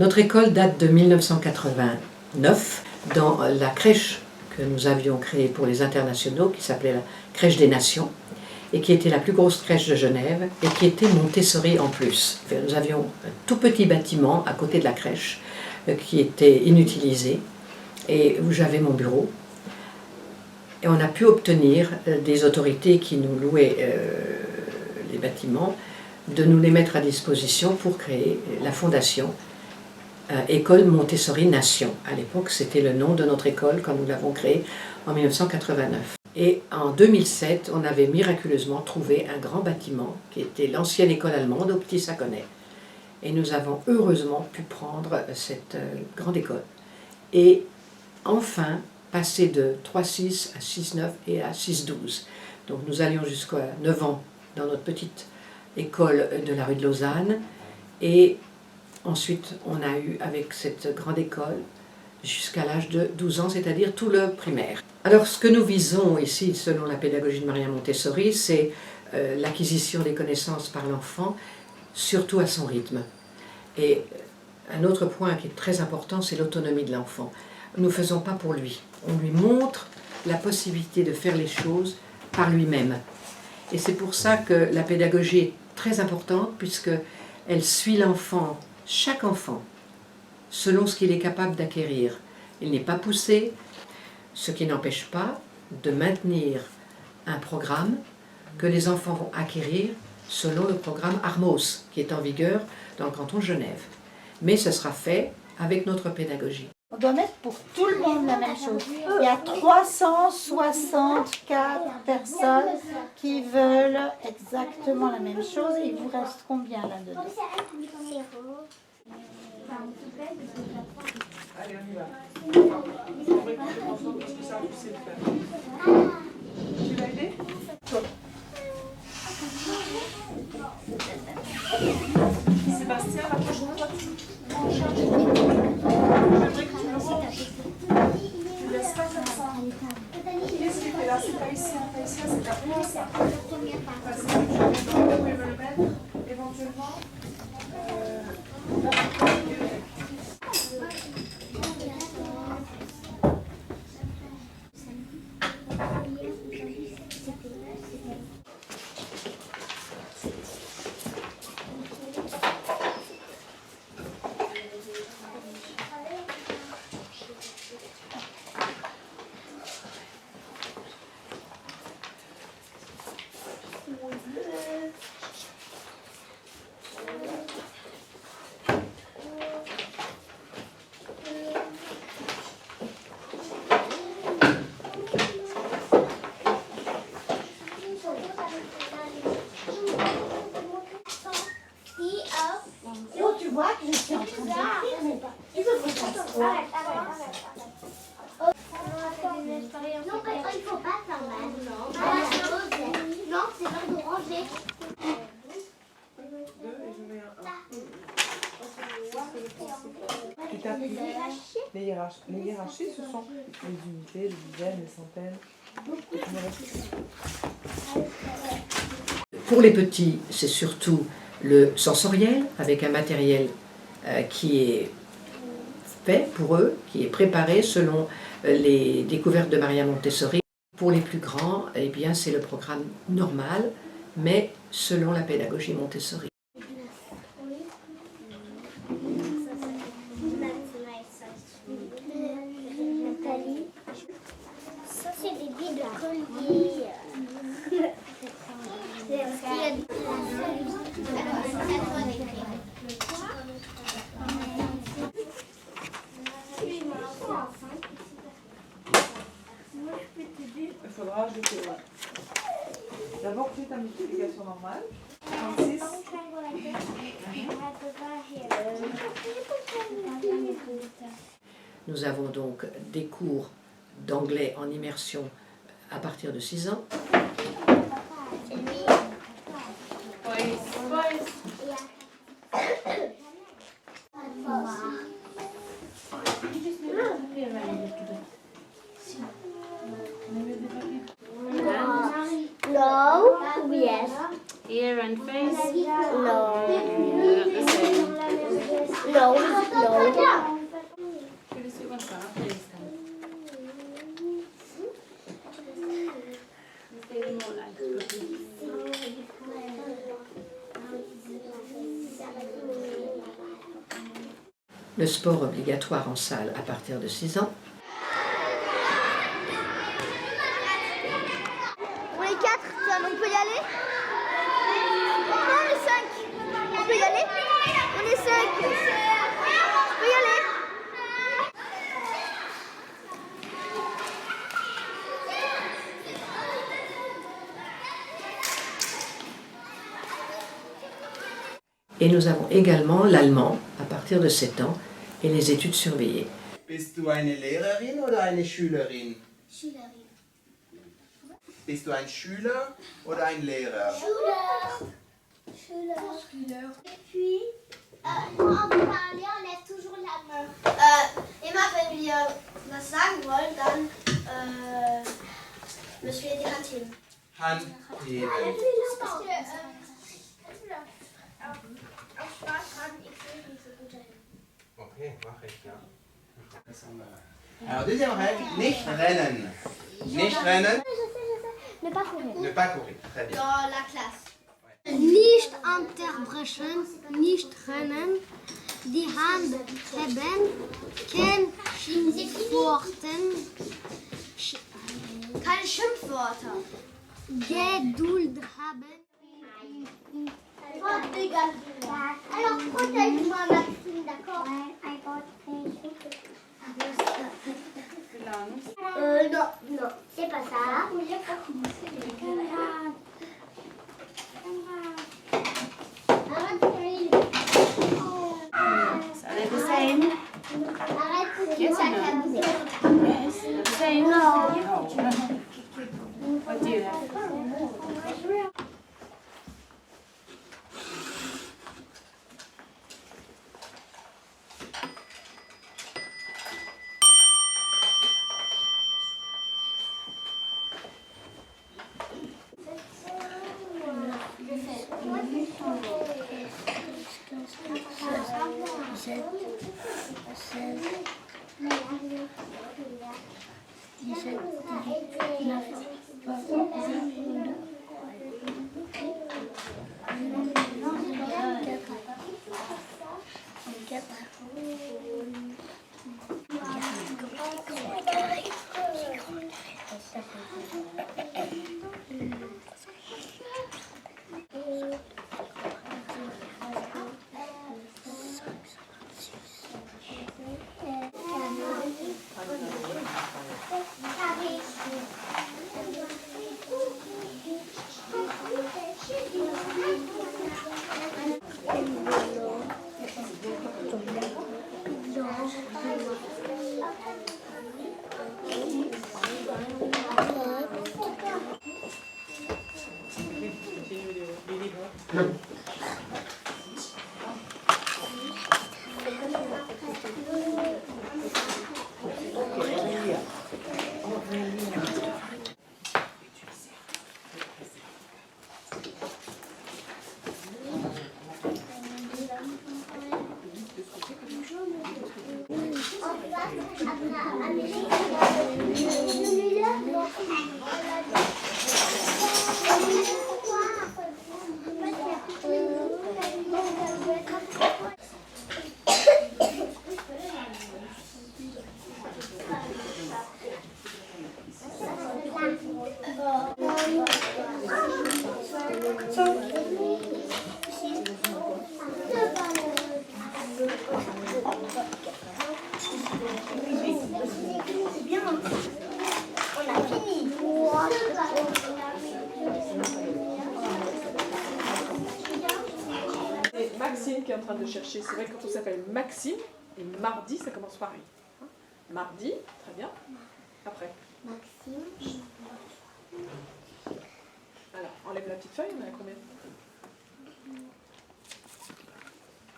Notre école date de 1989, dans la crèche que nous avions créée pour les internationaux, qui s'appelait la Crèche des Nations, et qui était la plus grosse crèche de Genève, et qui était Montessori en plus. Nous avions un tout petit bâtiment à côté de la crèche, qui était inutilisé, et où j'avais mon bureau. Et on a pu obtenir des autorités qui nous louaient les bâtiments, de nous les mettre à disposition pour créer la fondation École Montessori Nation. À l'époque, c'était le nom de notre école quand nous l'avons créée en 1989. Et en 2007, on avait miraculeusement trouvé un grand bâtiment qui était l'ancienne école allemande au Petit Saconnet. Et nous avons heureusement pu prendre cette grande école. Et enfin, passer de 3-6 à 6-9 et à 6-12. Donc nous allions jusqu'à 9 ans dans notre petite école de la rue de Lausanne. Et ensuite, on a eu avec cette grande école jusqu'à l'âge de 12 ans, c'est-à-dire tout le primaire. Alors ce que nous visons ici, selon la pédagogie de Maria Montessori, c'est l'acquisition des connaissances par l'enfant, surtout à son rythme. Et un autre point qui est très important, c'est l'autonomie de l'enfant. Nous ne faisons pas pour lui. On lui montre la possibilité de faire les choses par lui-même. Et c'est pour ça que la pédagogie est très importante, puisqu'elle suit l'enfant, chaque enfant, selon ce qu'il est capable d'acquérir. Il n'est pas poussé, ce qui n'empêche pas de maintenir un programme que les enfants vont acquérir selon le programme Armos, qui est en vigueur dans le canton de Genève. Mais ce sera fait avec notre pédagogie. On doit mettre pour tout le monde la même chose. Il y a 364 personnes qui veulent exactement la même chose. Il vous reste combien là-dedans? Allez, on y va. C'est vrai que je pense parce que ça, tu sais le faire. Tu l'as aidé? Sébastien, la prochaine fois, tu changes. J'aimerais que tu le ranges. Tu laisses pas comme ça. Qu'est-ce qui fait là? C'est pas ici, c'est ta place. Parce que je vais me le mettre, éventuellement. Oh, tu vois que je suis en train d'écrire, mais pas. Tu veux que je fasse quoi? Non, il ne faut pas faire mal. Non, c'est l'heure de ranger. 2 et je mets un 1. Et t'as pris les hiérarchies, ce sont les unités, les dizaines, les centaines. Pour les petits, c'est surtout le sensoriel, avec un matériel qui est fait pour eux, qui est préparé selon les découvertes de Maria Montessori. Pour les plus grands, eh bien, c'est le programme normal, mais selon la pédagogie Montessori. Ça, c'est des billes de collier. Il faudra ajouter. D'abord, fais ta multiplication normale. 36. Nous avons donc des cours d'anglais en immersion à partir de 6 ans. No, yes. Ear and face. No. The same. No, no. le sport obligatoire en salle à partir de 6 ans. On est 4, on peut y aller? Non, on est 5. On peut y aller? On est 5. On peut y aller? Et nous avons également l'allemand à partir de 7 ans et les études surveillées. Bist du eine Lehrerin oder eine Schülerin? Schülerin. Bist du ein Schüler oder ein Lehrer? Schüler. Et puis, quand on veut parler, on lève toujours la main. Immer wenn wir was sagen wollen, dann müssen wir die Hand heben. Hand heben. Auf Spaß haben, ich will nicht so gut dahin. Okay, mache ich, ja. Alors, deuxième règle, nicht rennen. Nicht rennen. Ne pas courir. Ne pas courir. Très bien. Dans la classe. Nicht unterbrechen, nicht rennen, die Hand heben, kein Schimpfworten, keine Schimpfwörter, Geduld haben. Alors, protège-moi, Maxime, d'accord? Non, c'est pas ça. Are they the same? Arrête, Yes or no? Yes, the same. No. Oh. What do you have? C'est Maxime qui est en train de chercher. C'est vrai que quand on s'appelle Maxime, et mardi, ça commence pareil. Hein? Mardi, très bien. Après. Maxime. Alors, enlève la petite feuille, on est à combien?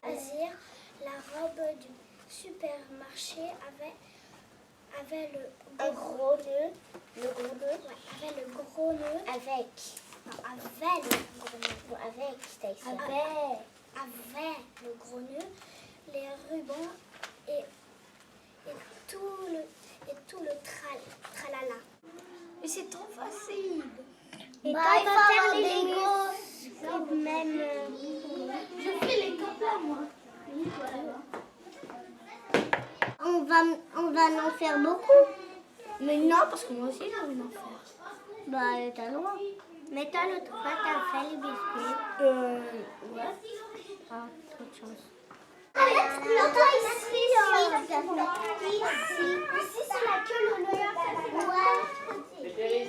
Azir, la robe du supermarché avait le gros nœud. Le gros nœud? Ouais, avait le gros nœud. Avec. Non, avait le gros nœud. Non, avec, c'était ça. Avait le gros nœud, les rubans et tout le tralala. Mais c'est trop facile. Et quand il faut faire les Legos, quand même. Je fais les copains, moi. Oui, voilà. on va en faire beaucoup. Mais non, parce que moi aussi j'ai envie d'en faire. Bah, t'as le droit. Mais toi, l'autre fois, t'as fait les biscuits. Ouais. Ah, trop de chance. Toi, ici, c'est la queue, le noyau. Ouais.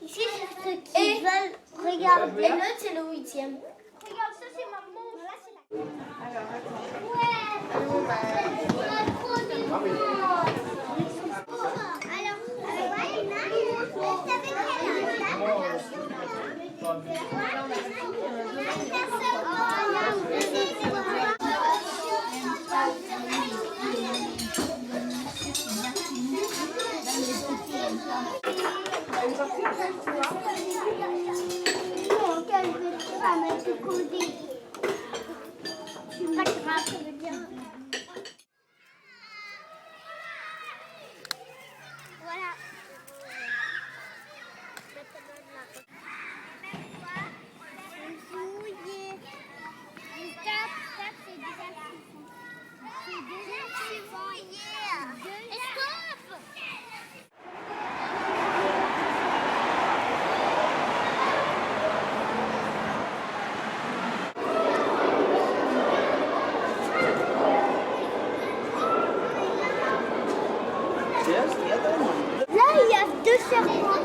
Ici, c'est ceux qui veulent regarder. Et l'autre, c'est le 8e. Regarde, ça, c'est maman. Là, c'est la... Ouais. Là, il y a 2 serpents.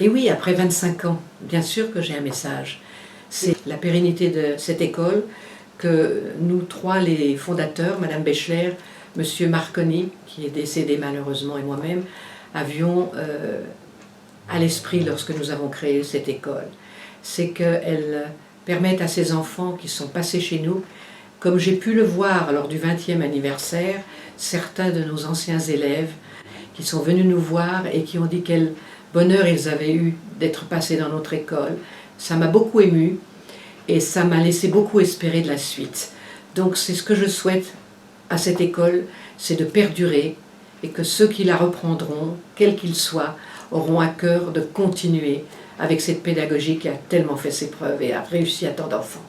Et oui, après 25 ans, bien sûr que j'ai un message. C'est la pérennité de cette école que nous trois, les fondateurs, Madame Béchler, Monsieur Marconi, qui est décédé malheureusement, et moi-même, avions à l'esprit lorsque nous avons créé cette école. C'est qu'elle permette à ces enfants qui sont passés chez nous, comme j'ai pu le voir lors du 20e anniversaire, certains de nos anciens élèves qui sont venus nous voir et qui ont dit quel bonheur ils avaient eu d'être passés dans notre école. Ça m'a beaucoup émue et ça m'a laissé beaucoup espérer de la suite. Donc c'est ce que je souhaite à cette école, c'est de perdurer et que ceux qui la reprendront, quels qu'ils soient, auront à cœur de continuer avec cette pédagogie qui a tellement fait ses preuves et a réussi à tant d'enfants.